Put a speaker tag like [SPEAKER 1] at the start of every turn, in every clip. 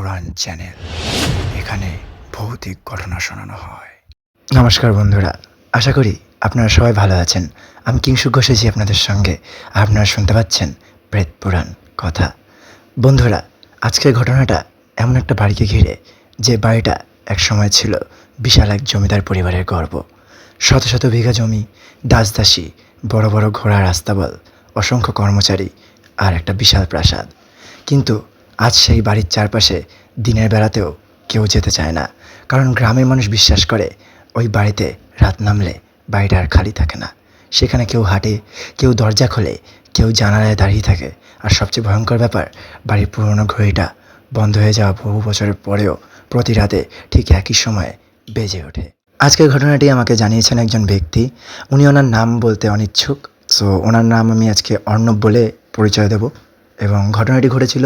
[SPEAKER 1] পুরাণ channel. এখানে ভৌতিক ঘটনা শোনানো হয়। নমস্কার বন্ধুরা, আশা করি আপনারা সবাই ভালো আছেন। আমি কিংশুক এসেছি আপনাদের সঙ্গে। আপনারা শুনতে পাচ্ছেন প্রেত পুরাণ কথা। বন্ধুরা, আজকের ঘটনাটা এমন একটা বাড়িকে ঘিরে, যে বাড়িটা এক সময় ছিল বিশাল এক জমিদার পরিবারের গর্ব। শত শত বিঘা জমি, দাসদাসী, বড় বড় ঘোড়ার আস্তাবল, অসংখ্য কর্মচারী আর একটা বিশাল প্রাসাদ। কিন্তু আজ সেই বাড়ির চারপাশে দিনের বেলাতেও কেউ যেতে চায় না, কারণ গ্রামের মানুষ বিশ্বাস করে ওই বাড়িতে রাত নামলে বাড়িটা আর খালি থাকে না। সেখানে কেউ হাঁটে, কেউ দরজা খোলে, কেউ জানালায় দাঁড়িয়ে থাকে। আর সবচেয়ে ভয়ঙ্কর ব্যাপার, বাড়ির পুরনো ঘড়িটা বন্ধ হয়ে যাওয়া বহু বছরের পরেও প্রতি রাতে ঠিক একই সময়ে বেজে ওঠে। আজকের ঘটনাটি আমাকে জানিয়েছেন একজন ব্যক্তি। উনি ওনার নাম বলতে অনিচ্ছুক, সো ওনার নাম আমি আজকে অর্ণব বলে পরিচয় দেব। এবং ঘটনাটি ঘটেছিল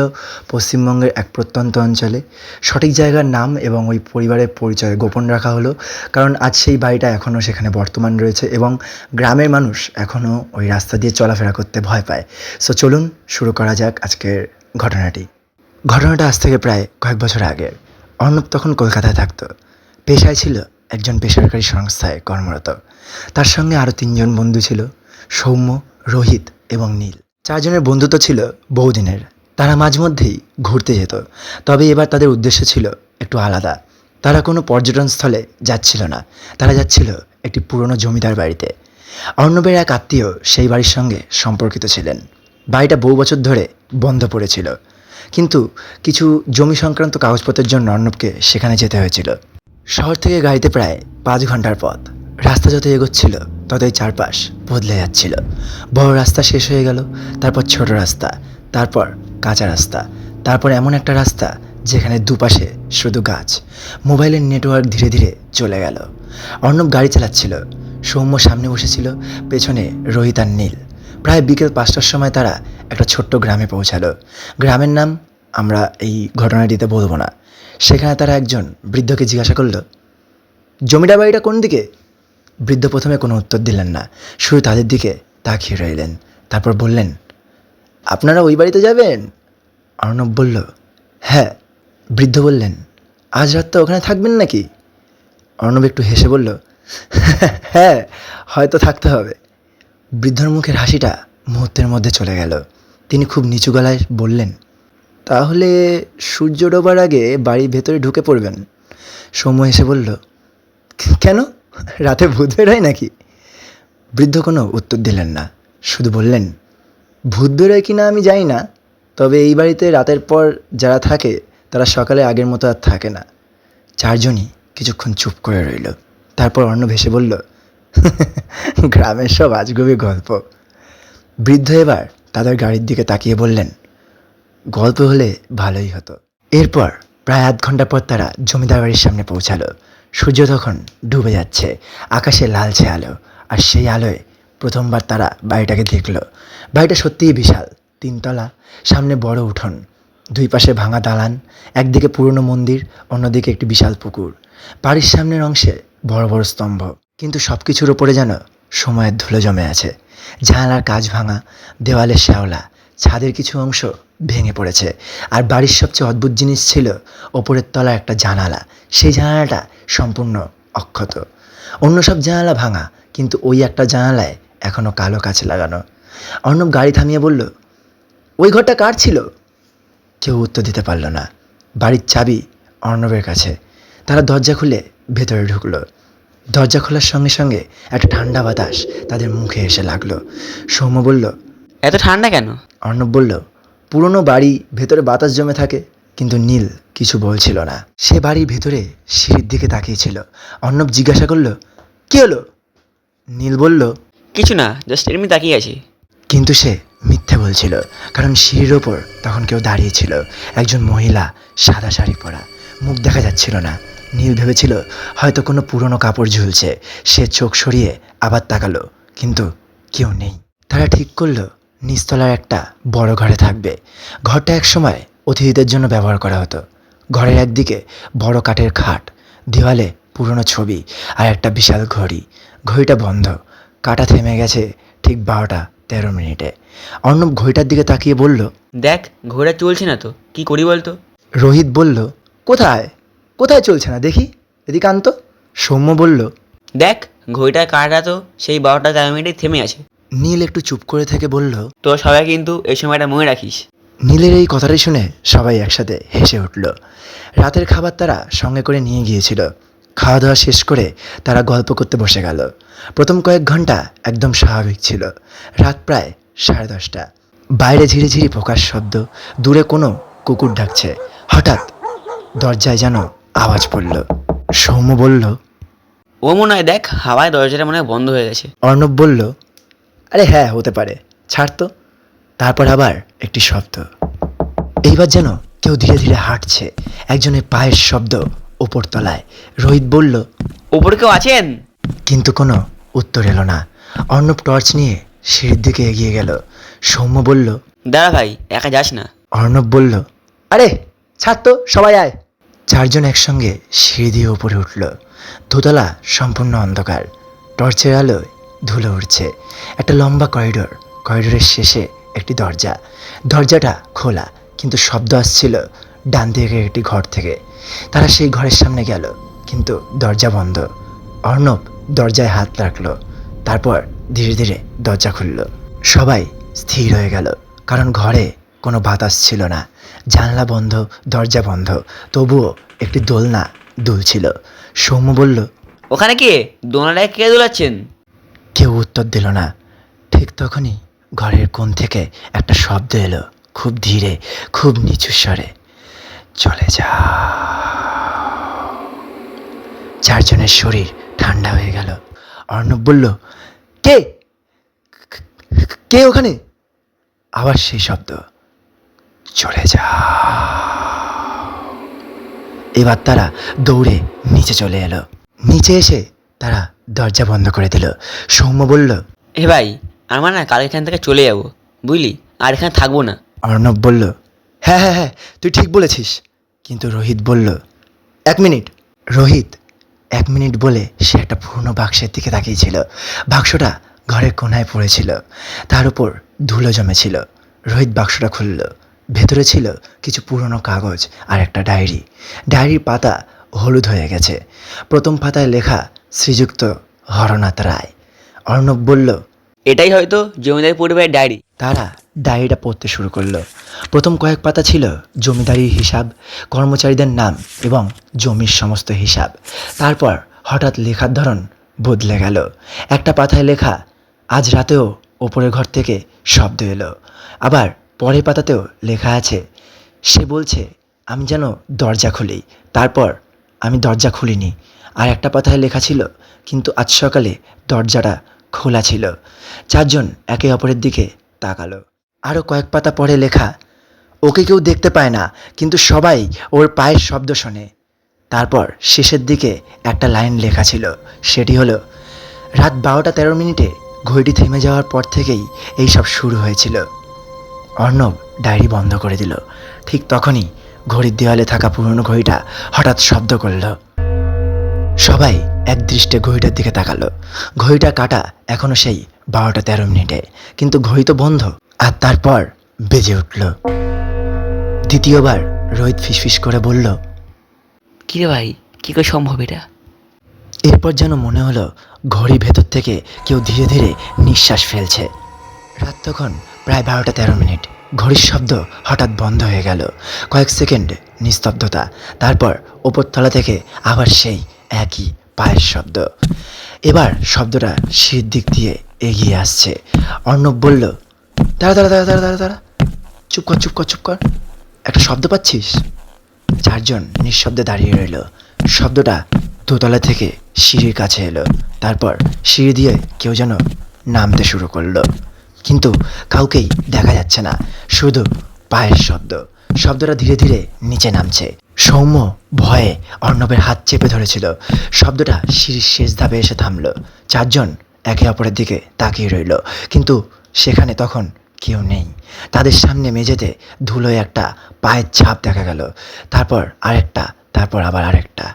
[SPEAKER 1] পশ্চিমবঙ্গের এক প্রত্যন্ত অঞ্চলে। সঠিক জায়গার নাম এবং ওই পরিবারের পরিচয় গোপন রাখা হলো, কারণ আজ সেই বাড়িটা এখনও সেখানে বর্তমান রয়েছে এবং গ্রামের মানুষ এখনও ওই রাস্তা দিয়ে চলাফেরা করতে ভয় পায়। সো চলুন শুরু করা যাক আজকের ঘটনাটি। ঘটনাটা আজ থেকে প্রায় কয়েক বছর আগের। অর্ণব তখন কলকাতায় থাকতো। পেশায় ছিল একজন বেসরকারি সংস্থায় কর্মরত। তার সঙ্গে আরও 3 জন বন্ধু ছিল, সৌম্য, রোহিত এবং নীল। 4 জনের বন্ধুত্ব ছিল বহুদিনের। তারা মাঝে মধ্যেই ঘুরতে যেত, তবে এবার তাদের উদ্দেশ্য ছিল একটু আলাদা। তারা কোনো পর্যটন স্থলে যাচ্ছিল না, তারা যাচ্ছিল একটি পুরনো জমিদার বাড়িতে। অর্ণবের এক আত্মীয় সেই বাড়ির সঙ্গে সম্পর্কিত ছিলেন। বাড়িটা বহু বছর ধরে বন্ধ পড়েছিল, কিন্তু কিছু জমি সংক্রান্ত কাগজপত্রের জন্য অর্ণবকে সেখানে যেতে হয়েছিল। শহর থেকে গাড়িতে প্রায় 5 ঘন্টার পথ। রাস্তা যত এগোচ্ছিল ততই চারপাশ বদলে যাচ্ছিল। বড় রাস্তা শেষ হয়ে গেল, তারপর ছোট রাস্তা, তারপর কাঁচা রাস্তা, তারপর এমন একটা রাস্তা যেখানে দুপাশে শুধু গাছ। মোবাইলের নেটওয়ার্ক ধীরে ধীরে চলে গেল। অর্ণব গাড়ি চালাচ্ছিল, সৌম্য সামনে বসেছিল, পেছনে রোহিত আর নীল। প্রায় বিকেল 5টার সময় তারা একটা ছোট্ট গ্রামে পৌঁছালো। গ্রামের নাম আমরা এই ঘটনাটিতে বলবো না। সেখানে তারা একজন বৃদ্ধকে জিজ্ঞাসা করলো, জমিদার বাড়িটা কোন দিকে? বৃদ্ধ প্রথমে কোনো উত্তর দিলেন না, শুধু তাদের দিকে তাকিয়ে রইলেন। তারপর বললেন, আপনারা ওই বাড়িতে যাবেন? অর্ণব বলল, হ্যাঁ। বৃদ্ধ বললেন, আজ রাতটা ওখানে থাকবেন নাকি? অর্ণব একটু হেসে বলল, হ্যাঁ, হয়তো থাকতে হবে। বৃদ্ধর মুখের হাসিটা মুহূর্তের মধ্যে চলে গেল। তিনি খুব নিচু গলায় বললেন, তাহলে সূর্য ডোবার আগে বাড়ির ভেতরে ঢুকে পড়বেন। সৌম্য এসে বলল, কেন, রাতে ভূত বেরোয় নাকি? বৃদ্ধ কোনো উত্তর দিলেন না, শুধু বললেন, ভূত বেরোয় কি না আমি জানি না, তবে এই বাড়িতে রাতের পর যারা থাকে তারা সকালে আগের মতো আর থাকে না। 4 জনই কিছুক্ষণ চুপ করে রইল। তারপর অর্ণব হেসে বলল, গ্রামের সব আজগুবি গল্প। বৃদ্ধ এবার তাদের গাড়ির দিকে তাকিয়ে বললেন, গল্প হলে ভালোই হতো। এরপর প্রায় আধ ঘন্টা পর তারা জমিদার বাড়ির সামনে পৌঁছালো। সূর্য তখন ডুবে যাচ্ছে, আকাশে লালচে আলো। আর সেই আলোয় প্রথমবার তারা বাড়িটাকে দেখল। বাড়িটা সত্যিই বিশাল, 3 তলা, সামনে বড় উঠোন, 2 পাশে ভাঙা দালান, একদিকে পুরনো মন্দির, অন্যদিকে একটি বিশাল পুকুর। বাড়ির সামনের অংশে বড় বড় স্তম্ভ, কিন্তু সব কিছুর ওপরে যেন সময়ের ধুলো জমে আছে। জানালার কাচ ভাঙা, দেওয়ালের শ্যাওলা, ছাদের কিছু অংশ ভেঙে পড়েছে। আর বাড়ির সবচেয়ে অদ্ভুত জিনিস ছিল ওপরের তলা একটা জানালা। সেই জানালাটা সম্পূর্ণ অক্ষত। অন্য সব জানালা ভাঙা, কিন্তু ওই একটা জানালায় এখনও কালো কাচ লাগানো। অর্ণব গাড়ি থামিয়ে বলল, ওই ঘরটা কার ছিল? কেউ উত্তর দিতে পারল না। বাড়ির চাবি অর্ণবের কাছে। তারা দরজা খুলে ভেতরে ঢুকলো। দরজা খোলার সঙ্গে সঙ্গে একটা ঠান্ডা বাতাস তাদের মুখে এসে লাগলো। সৌম্য বলল,
[SPEAKER 2] এত ঠান্ডা কেন?
[SPEAKER 1] অর্ণব বলল, পুরনো বাড়ি, ভেতরে বাতাস জমে থাকে। কিন্তু নীল কিছু বলছিল না। সে বাড়ির ভেতরে সিঁড়ির দিকে তাকিয়েছিল। অর্ণব জিজ্ঞাসা করল, কী হলো? নীল বলল,
[SPEAKER 2] কিছু না, জাস্ট এমনি তাকিয়ে আছি।
[SPEAKER 1] কিন্তু সে মিথ্যে বলছিল, কারণ সিঁড়ির ওপর তখন কেউ দাঁড়িয়েছিল, একজন মহিলা, সাদা শাড়ি পরা, মুখ দেখা যাচ্ছিল না। নীল ভেবেছিল হয়তো কোনো পুরনো কাপড় ঝুলছে। সে চোখ সরিয়ে আবার তাকালো, কিন্তু কেউ নেই। তারা ঠিক করলো নিচতলার একটা বড় ঘরে থাকবে। ঘরটা একসময় অতিথিদের জন্য ব্যবহার করা হতো। ঘরের একদিকে বড় কাঠের খাট, দেওয়ালে পুরনো ছবি আর একটা বিশাল ঘড়ি। ঘড়িটা বন্ধ, কাটা থেমে গেছে ঠিক 12টা 13 মিনিটে। অর্ণব ঘড়িটার দিকে তাকিয়ে বলল,
[SPEAKER 2] দেখ, ঘোড়া চলছে না তো, কি করি বলতো?
[SPEAKER 1] রোহিত বলল, কোথায় কোথায় চলছে না দেখি, এদিকে আনতো। সৌম্য বলল,
[SPEAKER 2] দেখ ঘড়িটার কাঁটা তো সেই 12টা 13 মিনিটে থেমে আছে।
[SPEAKER 1] নীল একটু চুপ করে থেকে বলল।
[SPEAKER 2] তো সবাই কিন্তু এই সময়টা মনে রাখিস।
[SPEAKER 1] নীলের এই কথাটি শুনে সবাই একসাথে হেসে উঠল। রাতের খাবার তারা সঙ্গে করে নিয়ে গিয়েছিল। খাওয়া দাওয়া শেষ করে তারা গল্প করতে বসে গেল। প্রথম কয়েক ঘন্টা একদম স্বাভাবিক ছিল। রাত প্রায় 10:30। বাইরে ঝিরিঝিরি পোকার শব্দ, দূরে কোনো কুকুর ডাকছে। হঠাৎ দরজায় যেন আওয়াজ পড়ল। সৌম্য বলল।
[SPEAKER 2] ও মনে হয় দেখ হাওয়ায় দরজাটা মনে হয় বন্ধ হয়ে গেছে।
[SPEAKER 1] অর্ণব বলল, আরে হ্যাঁ হতে পারে, ছাড় তো। তারপর আবার একটি শব্দ। এইবার যেন কেউ ধীরে ধীরে হাঁটছে। একজনের পায়ের শব্দ ওপরতলায়। রোহিত বলল,
[SPEAKER 2] ওপরে কেউ আছেন?
[SPEAKER 1] কিন্তু কোনো উত্তর এলো না। অর্ণব টর্চ নিয়ে সিঁড়ির দিকে এগিয়ে গেল। সৌম্য বলল।
[SPEAKER 2] দাঁড়া ভাই, একা যাস না।
[SPEAKER 1] অর্ণব বলল, আরে ছাড় তো, সবাই আয়। চারজন একসঙ্গে সিঁড়ি দিয়ে উপরে উঠল। দোতলা সম্পূর্ণ অন্ধকার। টর্চের আলোয় ধুলো উঠছে। একটা লম্বা করিডোর। করিডোরের শেষে একটি দরজা। দরজাটা খোলা, কিন্তু শব্দ আসছিল ডান দিকে একটি ঘর থেকে। তারা সেই ঘরের সামনে গেল, কিন্তু দরজা বন্ধ। অর্ণব দরজায় হাত রাখলো। তারপর ধীরে ধীরে দরজা খুলল। সবাই স্থির হয়ে গেল, কারণ ঘরে কোনো বাতাস ছিল না। জানলা বন্ধ, দরজা বন্ধ, তবুও একটি দোলনা দুলছিল। সৌম্য বলল,
[SPEAKER 2] ওখানে কে? দোলনাটায় কে দোলাচ্ছেন?
[SPEAKER 1] কেউ উত্তর দিল না। ঠিক তখনই ঘরের কোণ থেকে একটা শব্দ এলো, খুব ধীরে, খুব নিচু স্বরে, চলে যা। চারজনের শরীর ঠান্ডা হয়ে গেল। অর্ণব বলল, কে কে ওখানে? আবার সেই শব্দ, চলে যা। এবার তারা দৌড়ে নিচে চলে এলো। নিচে এসে তারা দরজা বন্ধ করে দিল। সৌম্য বলল,
[SPEAKER 2] এ ভাই, আমার না কাল এখান থেকে চলে যাবো, বুঝলি, আর এখানে থাকবো না।
[SPEAKER 1] অর্ণব বলল, হ্যাঁ হ্যাঁ হ্যাঁ, তুই ঠিক বলেছিস। কিন্তু রোহিত বলল, 1 মিনিট। রোহিত 1 মিনিট বলে সে একটা পুরনো বাক্সের দিকে তাকিয়েছিল। বাক্সটা ঘরের কোনায় পড়েছিল, তার উপর ধুলো জমেছিল। রোহিত বাক্সটা খুলল। ভেতরে ছিল কিছু পুরনো কাগজ আর একটা ডায়েরি। ডায়েরির পাতা হলুদ হয়ে গেছে। প্রথম পাতায় লেখা, শ্রীযুক্ত হরনাথ রায়। অর্ণব বলল,
[SPEAKER 2] এটাই হয়তো জমিদার পরিবারের ডায়েরি।
[SPEAKER 1] তারা ডায়েরিটা পড়তে শুরু করলো। প্রথম কয়েক পাতা ছিল জমিদারির হিসাব, কর্মচারীদের নাম এবং জমির সমস্ত হিসাব। তারপর হঠাৎ লেখার ধরন বদলে গেল। একটা পাতায় লেখা, আজ রাতেও ওপরের ঘর থেকে শব্দ এলো। আবার পরের পাতাতেও লেখা আছে, সে বলছে আমি যেন দরজা খুলি, তারপর আমি দরজা খুলিনি। আর একটা পাতায় লেখা ছিল, কিন্তু আজ সকালে দরজাটা খোলা ছিল। চারজন একে অপরের দিকে তাকালো। আরও কয়েক পাতা পরে লেখা, ওকে কেউ দেখতে পায় না, কিন্তু সবাই ওর পায়ের শব্দ শোনে। তারপর শেষের দিকে একটা লাইন লেখা ছিল, সেটি হলো, রাত 12টা 13 মিনিটে ঘড়িটি থেমে যাওয়ার পর থেকেই এই সব শুরু হয়েছিল। অর্ণব ডায়েরি বন্ধ করে দিল। ঠিক তখনই ঘড়ির দেওয়ালে থাকা পুরনো ঘড়িটা হঠাৎ শব্দ করল। সবাই একদৃষ্টে ঘড়িটার দিকে তাকালো। ঘড়িটা কাটা এখনো সেই 12টা 13 মিনিটে, কিন্তু ঘড়ি তো বন্ধ। আর তারপর বেজে উঠল। দ্বিতীয়বার রোহিত ফিসফিস করে বলল,
[SPEAKER 2] কিরে ভাই, কী করে সম্ভব এটা?
[SPEAKER 1] এরপর যেন মনে হলো ঘড়ি ভেতর থেকে কেউ ধীরে ধীরে নিঃশ্বাস ফেলছে। রাত তখন প্রায় 12টা 13 মিনিট। ঘড়ির শব্দ হঠাৎ বন্ধ হয়ে গেল। কয়েক সেকেন্ড নিস্তব্ধতা। তারপর ওপরতলা থেকে আবার সেই একই পায়ের শব্দ। এবার শব্দটা সিঁড়ির দিক দিয়ে এগিয়ে আসছে। অর্ণব বলল, দাঁড়া দাঁড়া দাঁড়া দাঁড়া দাঁড়া দাঁড়া, চুপ কর চুপ কর চুপ কর, একটা শব্দ পাচ্ছিস? চারজন নিঃশব্দে দাঁড়িয়ে রইল। শব্দটা দোতলা থেকে সিঁড়ির কাছে এলো। তারপর সিঁড়ি দিয়ে কেউ যেন নামতে শুরু করলো, কিন্তু কাউকেই দেখা যাচ্ছে না, শুধু পায়ের শব্দ। শব্দটা ধীরে ধীরে নিচে নামছে। সৌম্য ভয়ে অর্ণবের হাত চেপে ধরেছিল। শব্দটা সিঁড়ির শেষ ধাপে এসে থামলো। চারজন একে অপরের দিকে তাকিয়ে রইল, কিন্তু সেখানে তখন কেউ নেই। তাদের সামনে মেঝেতে ধুলোয় একটা পায়ের ছাপ দেখা গেল। তারপর আরেকটা, তারপর আবার আরেকটা।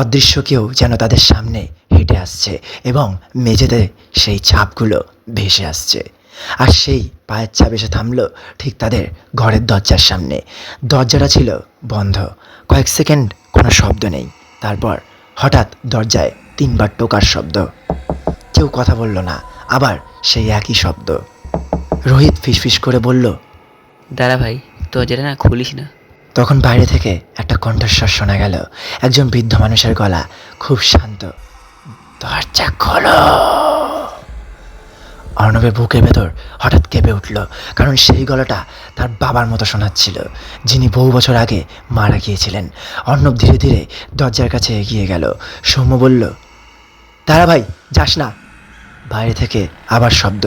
[SPEAKER 1] অদৃশ্য কেউ যেন তাদের সামনে হেঁটে আসছে এবং মেঝেতে সেই ছাপগুলো ভেসে আসছে। আর সেই পায়ের ছাপ এসে থামলো ঠিক তাদের ঘরের দরজার সামনে। দরজাটা ছিল বন্ধ। কয়েক সেকেন্ড কোনো শব্দ নেই। তারপর হঠাৎ দরজায় 3বার টোকার শব্দ। কেউ কথা বলল না। আবার সেই একই শব্দ। রোহিত ফিসফিস করে বলল,
[SPEAKER 2] দাঁড়া ভাই, দরজাটা না খুলিস না।
[SPEAKER 1] তখন বাইরে থেকে একটা কণ্ঠস্বর শোনা গেল, একজন বৃদ্ধ মানুষের গলা, খুব শান্ত। দরজা খোলো। অর্ণবের বুকের ভেতর হঠাৎ কেঁপে উঠল, কারণ সেই গলাটা তার বাবার মতো শোনাচ্ছিল, যিনি বহু বছর আগে মারা গিয়েছিলেন। অর্ণব ধীরে ধীরে দরজার কাছে এগিয়ে গেল। সৌম্য বলল, দাঁড়া ভাই, যাস না। বাইরে থেকে আবার শব্দ,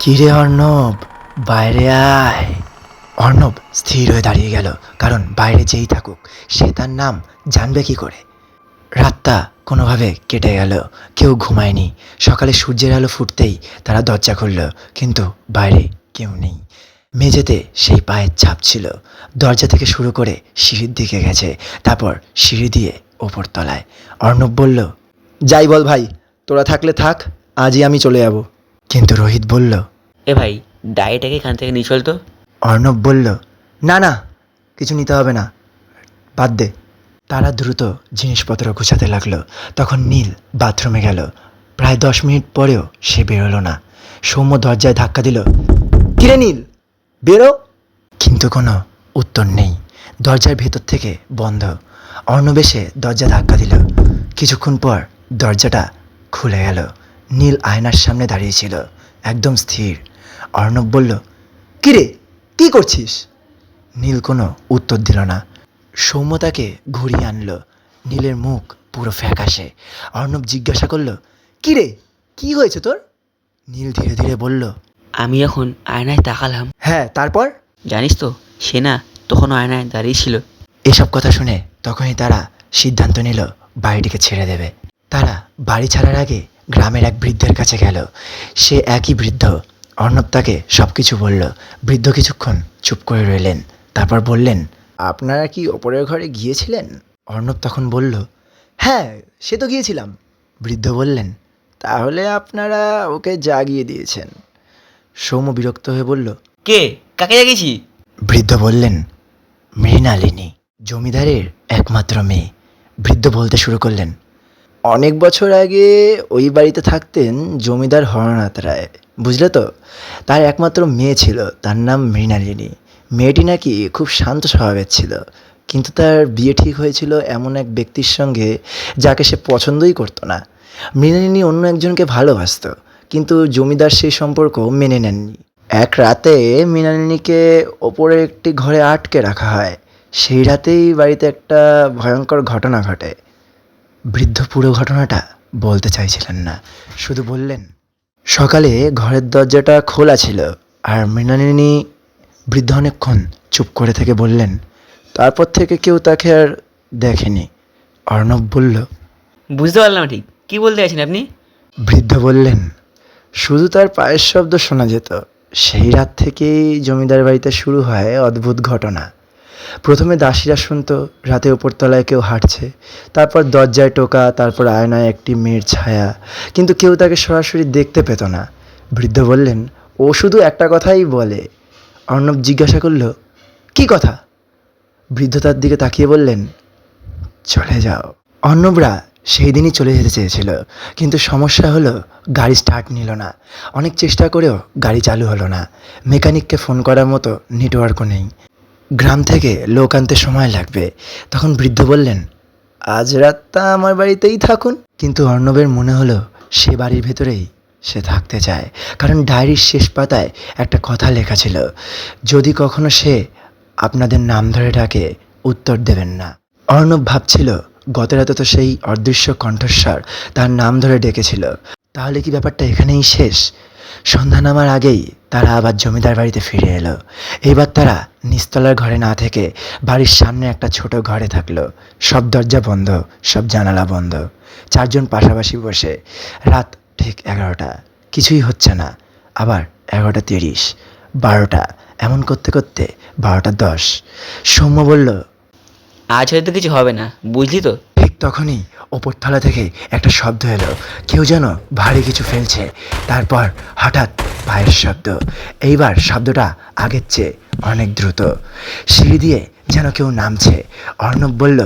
[SPEAKER 1] কিরে অর্ণব, বাইরে আয়। অর্ণব স্থির হয়ে দাঁড়িয়ে গেল, কারণ বাইরে যেই থাকুক সে তার নাম জানবে কি করে। রাতটা কোনোভাবে কেটে গেল। কেউ ঘুমায়নি। সকালে সূর্যের আলো ফুটতেই তারা দরজা খুলল, কিন্তু বাইরে কেউ নেই। মেঝেতে সেই পায়ের ছাপ ছিল। দরজা থেকে শুরু করে সিঁড়ির দিকে গেছে, তারপর সিঁড়ি দিয়ে ওপর তলায়। অর্ণব বলল, যাই বল ভাই, তোরা থাকলে থাক, আজই আমি চলে যাব। কিন্তু রোহিত বলল,
[SPEAKER 2] এ ভাই, ডায়েরিটাকে এখান থেকে নিয়ে চল তো।
[SPEAKER 1] অর্ণব বলল, না না, কিছু নিতে হবে না, বাদ দে। তারা দ্রুত জিনিসপত্র গুছাতে লাগলো। তখন নীল বাথরুমে গেল। প্রায় 10 মিনিট পরেও সে বেরোলো না। সৌম্য দরজায় ধাক্কা দিল, কিরে নীল, বেরো। কিন্তু কোনো উত্তর নেই। দরজার ভেতর থেকে বন্ধ। অর্ণব এসে দরজা ধাক্কা দিল। কিছুক্ষণ পর দরজাটা খুলে গেল। নীল আয়নার সামনে দাঁড়িয়েছিল, একদম স্থির। অর্ণব বলল, কিরে, কি করছিস? নীল কোনো উত্তর দিল না। সৌম্য তাকে ঘুরিয়ে আনলো। নীলের মুখ পুরো ফ্যাকাশে। অর্ণব জিজ্ঞাসা করলো, কিরে, কি হয়েছে তোর? নীল ধীরে ধীরে বলল,
[SPEAKER 2] আমি যখন আয়নায় তাকালাম,
[SPEAKER 1] হ্যাঁ, তারপর?
[SPEAKER 2] জানিস তো, সে না তখনও আয়নায় দাঁড়িয়ে ছিল।
[SPEAKER 1] এসব কথা শুনে তখনই তারা সিদ্ধান্ত নিল বাড়িটিকে ছেড়ে দেবে। তারা বাড়ি ছাড়ার আগে গ্রামের এক বৃদ্ধের কাছে গেল। সে একই বৃদ্ধ। অর্ণব তাকে সব কিছু বলল। বৃদ্ধ কিছুক্ষণ চুপ করে রইলেন, তারপর বললেন, আপনারা কি ওপরের ঘরে গিয়েছিলেন? অর্ণব তখন বলল, হ্যাঁ, সে তো গিয়েছিলাম। বৃদ্ধ বললেন, তাহলে আপনারা ওকে জাগিয়ে দিয়েছেন। সৌম্য বিরক্ত হয়ে বলল,
[SPEAKER 2] কে, কাকে জাগিয়েছি?
[SPEAKER 1] বৃদ্ধ বললেন, মৃণালিনী, জমিদারের একমাত্র মেয়ে। বৃদ্ধ বলতে শুরু করলেন, অনেক বছর আগে ওই বাড়িতে থাকতেন জমিদার হরনাথ রায়, বুঝলে তো? তার একমাত্র মেয়ে ছিল, তার নাম মৃণালিনী। মেয়েটি নাকি খুব শান্ত স্বভাবের ছিল, কিন্তু তার বিয়ে ঠিক হয়েছিল এমন এক ব্যক্তির সঙ্গে যাকে সে পছন্দই করতো না। মৃণালিনী অন্য একজনকে ভালোবাসতো, কিন্তু জমিদার সেই সম্পর্ক মেনে নেননি। এক রাতে মৃণালিনীকে ওপরে একটি ঘরে আটকে রাখা হয়। সেই রাতেই বাড়িতে একটা ভয়ঙ্কর ঘটনা ঘটে। বৃদ্ধ পুরো ঘটনাটা বলতে চাইছিলেন না, শুধু বললেন, সকালে ঘরের দরজাটা খোলা ছিল আর মৃণালিনী। বৃদ্ধ অনেকক্ষণ চুপ করে থেকে বললেন, তারপর থেকে কেউ তাকে আর দেখেনি। অর্ণব বলল,
[SPEAKER 2] বুঝতে পারলাম না ঠিক, কি বলতে চাইছেন আপনি?
[SPEAKER 1] বৃদ্ধ বললেন, শুধু তার পায়ের শব্দ শোনা যেত। সেই রাত থেকেই জমিদার বাড়িতে শুরু হয় অদ্ভুত ঘটনা। প্রথমে দাসীরা শুনতো রাতে উপরতলায় কেউ হাঁটছে, তারপর দরজায় টোকা, তারপর আয়নায় একটি মেয়ের ছায়া, কিন্তু কেউ তাকে সরাসরি দেখতে পেত না। বৃদ্ধ বললেন, ও শুধু একটা কথাই বলে। অর্ণব জিজ্ঞাসা করল, কি কথা? বৃদ্ধ তার দিকে তাকিয়ে বললেন, চলে যাও। অর্ণবরা সেই দিনই চলে যেতে চেয়েছিল, কিন্তু সমস্যা হলো গাড়ি স্টার্ট নিল না। অনেক চেষ্টা করেও গাড়ি চালু হলো না। মেকানিককে ফোন করার মতো নেটওয়ার্কও নেই। গ্রাম থেকে লোক আনতে সময় লাগবে। তখন বৃদ্ধ বললেন, আজ রাতটা আমার বাড়িতেই থাকুন। কিন্তু অর্ণবের মনে হলো সে বাড়ির ভেতরেই সে থাকতে চায়, কারণ ডায়েরির শেষ পাতায় একটা কথা লেখা ছিল, যদি কখনো সে আপনাদের নাম ধরে ডাকে উত্তর দেবেন না। অর্ণব ভাবছিল, গত রাতে তো সেই অদৃশ্য কণ্ঠস্বর তার নাম ধরে ডেকেছিল, তাহলে কি ব্যাপারটা এখানেই শেষ? সন্ধ্যা নামার আগেই তারা আবার জমিদার বাড়িতে ফিরে এলো। এবার তারা নিচতলার ঘরে না থেকে বাড়ির সামনে একটা ছোট ঘরে থাকলো। সব দরজা বন্ধ, সব জানালা বন্ধ। 4 জন পাশাপাশি বসে। রাত ঠিক 11টা, কিছুই হচ্ছে না। আবার 11:30, 12টা, এমন করতে করতে 12:10। সৌম্য বলল,
[SPEAKER 2] আজ হয়তো কিছু হবে না, বুঝলি তো?
[SPEAKER 1] ঠিক তখনই ওপরতলা থেকে একটা শব্দ এলো, কেউ যেন ভারী কিছু ফেলছে। তারপর হঠাৎ পায়ের শব্দ। এইবার শব্দটা আগের চেয়ে অনেক দ্রুত। সিঁড়ি দিয়ে যেন কেউ নামছে। অর্ণব বলল,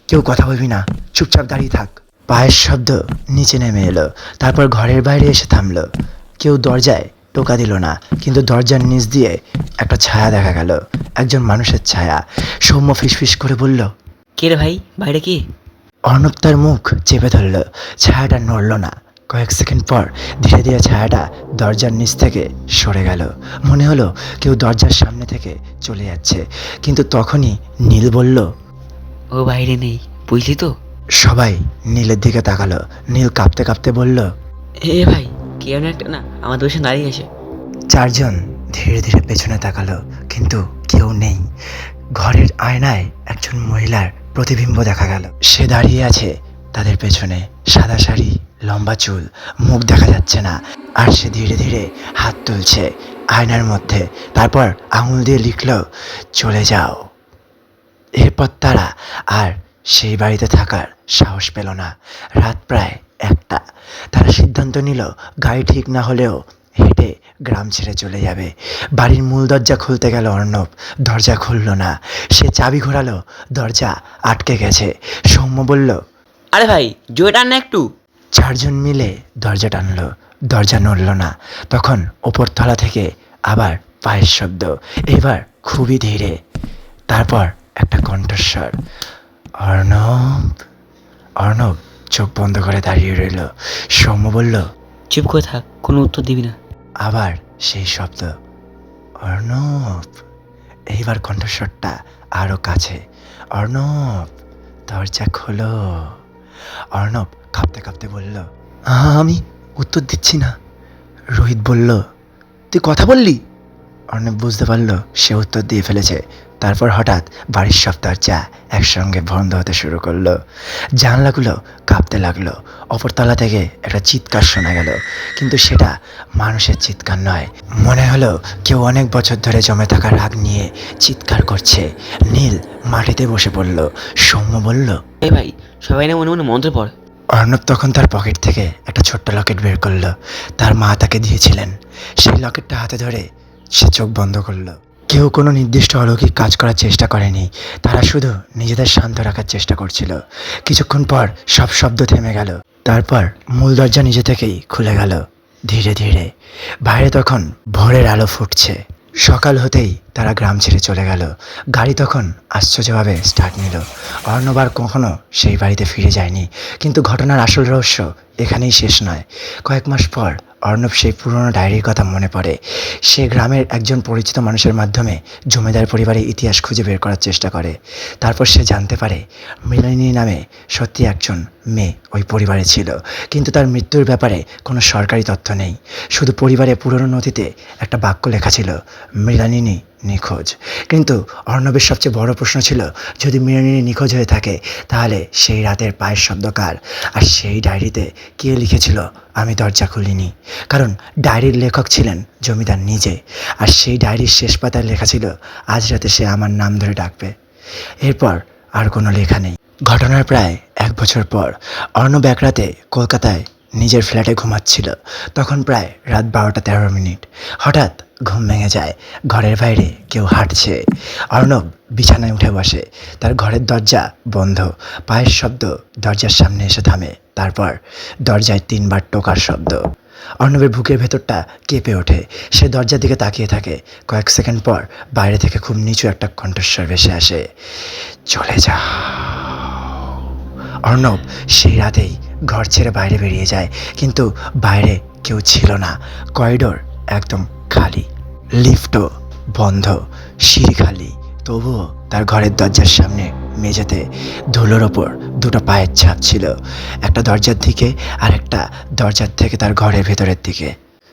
[SPEAKER 1] কেউ কথা বলবি না, চুপচাপ দাঁড়িয়ে থাক। পায়ের শব্দ নিচে নেমে এলো, তারপর ঘরের বাইরে এসে থামলো। কেউ দরজায় টোকা দিল না, কিন্তু দরজার নিচ দিয়ে একটা ছায়া দেখা গেল, একজন মানুষের ছায়া। সৌম্য ফিসফিস করে বলল,
[SPEAKER 2] কে রে ভাই, বাইরে কে?
[SPEAKER 1] অর্ণব তার মুখ চেপে ধরল। ছায়াটা নড়ল না। কয়েক সেকেন্ড পর ধীরে ধীরে ছায়াটা দরজার নিচ থেকে সরে গেল। মনে হলো কেউ দরজার সামনে থেকে চলে যাচ্ছে, কিন্তু তখনই নীল বলল,
[SPEAKER 2] ও বাইরে নেই, বুঝলি তো?
[SPEAKER 1] সবাই নীলের দিকে তাকালো। নীল কাঁপতে কাঁপতে বলল,
[SPEAKER 2] এ ভাই, কে যেন একটা না আমাদের পাশে দাঁড়িয়ে আছে।
[SPEAKER 1] চারজন ধীরে ধীরে পেছনে তাকালো, কিন্তু কেউ নেই। ঘরের আয়নায় একজন মহিলার প্রতিবিম্ব দেখা গেল। সে দাঁড়িয়ে আছে তাদের পেছনে, সাদা শাড়ি, লম্বা চুল, মুখ দেখা যাচ্ছে না। আর সে ধীরে ধীরে হাত তুলছে আয়নার মধ্যে, তারপর আঙুল দিয়ে লিখল, চলে যাও। এরপর তারা আর সেই বাড়িতে থাকার সাহস পেল না। রাত প্রায় 1টা। তারা সিদ্ধান্ত নিল, গাড়ি ঠিক না হলেও হেঁটে গ্রাম ছেড়ে চলে যাবে। বাড়ির মূল দরজা খুলতে গেল অর্ণব, দরজা খুলল না। সে চাবি ঘোরালো, দরজা আটকে গেছে। সৌম্য বলল,
[SPEAKER 2] আরে ভাই, জোরে টান না একটু।
[SPEAKER 1] চারজন মিলে দরজা টানলো, দরজা নড়ল না। তখন ওপরতলা থেকে আবার পায়ের শব্দ, এবার খুবই ধীরে। তারপর একটা কণ্ঠস্বর, অর্ণব। অর্ণব চোখ বন্ধ করে দাঁড়িয়ে রইল। সৌম্য বলল,
[SPEAKER 2] চুপ করে থাক, কোনো উত্তর দিবি না।
[SPEAKER 1] আবার সেই শব্দ, অর্ণব। এইবার কণ্ঠস্বরটা আরো কাছে, অর্ণব দরজা খোলো। অর্ণব কাঁপতে কাঁপতে বলল, আমি উত্তর দিচ্ছি না। রোহিত বলল, তুই কথা বললি? অর্ণব বুঝতে পারল সে উত্তর দিয়ে ফেলেছে। তারপর হঠাৎ বাড়ির সব দরজা একসঙ্গে বন্ধ হতে শুরু করলো। জানলাগুলো কাঁপতে লাগলো। অপরতলা থেকে একটা চিৎকার শোনা গেল, কিন্তু সেটা মানুষের চিৎকার নয়। মনে হলো কেউ অনেক বছর ধরে জমে থাকা রাগ নিয়ে চিৎকার করছে। নীল মাটিতে বসে পড়ল। সৌম্য বলল,
[SPEAKER 2] এ ভাই, সবাই না মনে মনে মন্ত্র পড়।
[SPEAKER 1] অর্ণব তখন তার পকেট থেকে একটা ছোট্ট লকেট বের করলো। তার মা তাকে দিয়েছিলেন। সেই লকেটটা হাতে ধরে সে চোখ বন্ধ করলো। কেউ কোনো নির্দিষ্ট অলৌকিক কাজ করার চেষ্টা করেনি, তারা শুধু নিজেদের শান্ত রাখার চেষ্টা করছিল। কিছুক্ষণ পর সব শব্দ থেমে গেল। তারপর মূল দরজা নিজে থেকেই খুলে গেল ধীরে ধীরে। বাইরে তখন ভোরের আলো ফুটছে। সকাল হতেই তারা গ্রাম ছেড়ে চলে গেল। গাড়ি তখন আশ্চর্যভাবে স্টার্ট নিল। অর্ণব আর কখনো সেই বাড়িতে ফিরে যায়নি। কিন্তু ঘটনার আসল রহস্য এখানেই শেষ নয়। কয়েক মাস পর অর্ণব সেই পুরনো ডায়েরির কথা মনে পড়ে। সে গ্রামের একজন পরিচিত মানুষের মাধ্যমে জমিদার পরিবারের ইতিহাস খুঁজে বের করার চেষ্টা করে। তারপর সে জানতে পারে মৃণালিনী নামে সত্যি একজন মেয়ে ওই পরিবারে ছিল, কিন্তু তার মৃত্যুর ব্যাপারে কোনো সরকারি তথ্য নেই। শুধু পরিবারের পুরনো নথিতে একটা বাক্য লেখা ছিল, মৃণালিনী নিখোঁজ। কিন্তু অর্ণবের সবচেয়ে বড় প্রশ্ন ছিল, যদি মৃণালিনী নিখোঁজ হয়ে থাকে তাহলে সেই রাতের পায়ের শব্দ কার? আর সেই ডায়েরিতে কে লিখেছিল, আমি দরজা খুলিনি? কারণ ডায়েরির লেখক ছিলেন জমিদার নিজে। আর সেই ডায়েরির শেষ পাতায় লেখা ছিল, আজ রাতে সে আমার নাম ধরে ডাকবে। এরপর আর কোনো লেখা নেই। ঘটনার প্রায় 1 বছর পর অর্ণব এক রাতে কলকাতায় নিজের ফ্ল্যাটে ঘুমাচ্ছিল। তখন প্রায় রাত 12টা 13 মিনিট। হঠাৎ ঘুম ভেঙে যায়। ঘরের বাইরে কেউ হাঁটছে। অর্ণব বিছানায় উঠে বসে। তার ঘরের দরজা বন্ধ। পায়ের শব্দ দরজার সামনে এসে থামে। তারপর দরজায় 3বার টোকার শব্দ। অর্ণবের বুকের ভেতরটা কেঁপে ওঠে। সে দরজার দিকে তাকিয়ে থাকে। কয়েক সেকেন্ড পর বাইরে থেকে খুব নিচু একটা কণ্ঠস্বর ভেসে আসে, চলে যা। অর্ণব সেই রাতেই ঘর ছেড়ে বাইরে বেরিয়ে যায়, কিন্তু বাইরে কেউ ছিল না। করিডোর একদম খালি, লিফটও বন্ধ, সিঁড়ি খালি। তবুও তার ঘরের দরজার সামনে মেঝেতে ধুলোর ওপর 2টো পায়ের ছাপ ছিল, একটা দরজার দিকে আর একটা দরজার থেকে তার ঘরের ভেতরের দিকে।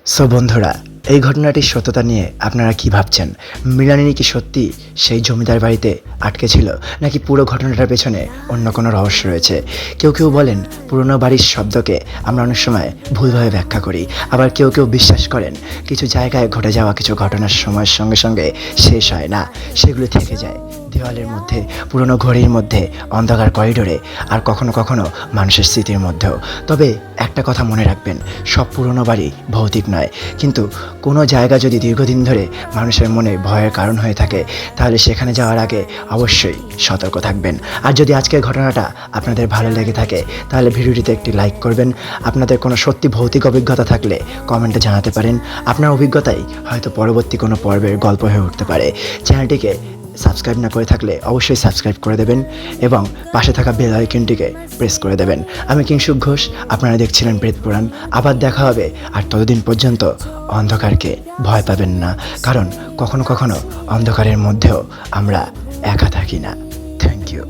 [SPEAKER 1] সো বন্ধুরা, এই ঘটনাটির সত্যতা নিয়ে আপনারা কি ভাবছেন? মৃণালিনী কি সত্যি সেই জমিদার বাড়িতে আটকে ছিল, নাকি পুরো ঘটনাটার পেছনে অন্য কোনো রহস্য রয়েছে? কেউ কেউ বলেন পুরনো বাড়ির শব্দকে আমরা অনেক সময় ভুলভাবে ব্যাখ্যা করি। আবার কেউ কেউ বিশ্বাস করেন কিছু জায়গায় ঘটে যাওয়া কিছু ঘটনার সময়ের সঙ্গে সঙ্গে শেষ হয় না, সেগুলো থেকে যায়। দেওয়ালের মধ্যে, পুরনো ঘড়ির মধ্যে, অন্ধকার করিডোরে, আর কখনো কখনো মানুষের স্মৃতির মধ্যেও। তবে একটা কথা মনে রাখবেন, সব পুরনো বাড়ি ভৌতিক নয়, কিন্তু কোনো জায়গা যদি দীর্ঘদিন ধরে মানুষের মনে ভয়ের কারণ হয়ে থাকে, তাহলে সেখানে যাওয়ার আগে অবশ্যই সতর্ক থাকবেন। আর যদি আজকের ঘটনাটা আপনাদের ভালো লেগে থাকে, তাহলে ভিডিওটিতে একটি লাইক করবেন। আপনাদের কোনো সত্যি ভৌতিক অভিজ্ঞতা থাকলে কমেন্টে জানাতে পারেন। আপনার অভিজ্ঞতাই হয়তো পরবর্তী কোনো পর্বের গল্প হয়ে উঠতে পারে। চ্যানেলটিকে সাবস্ক্রাইব না করে থাকলে অবশ্যই সাবস্ক্রাইব করে দেবেন এবং পাশে থাকা বেল আইকনটিকে প্রেস করে দেবেন। আমি কিংশুক ঘোষ, আপনারা দেখছিলেন প্রেত পুরাণ। আবার দেখা হবে, আর ততদিন পর্যন্ত অন্ধকারকে ভয় পাবেন না, কারণ কখনো কখনো অন্ধকারের মধ্যেও আমরা একা থাকি না। Thank you.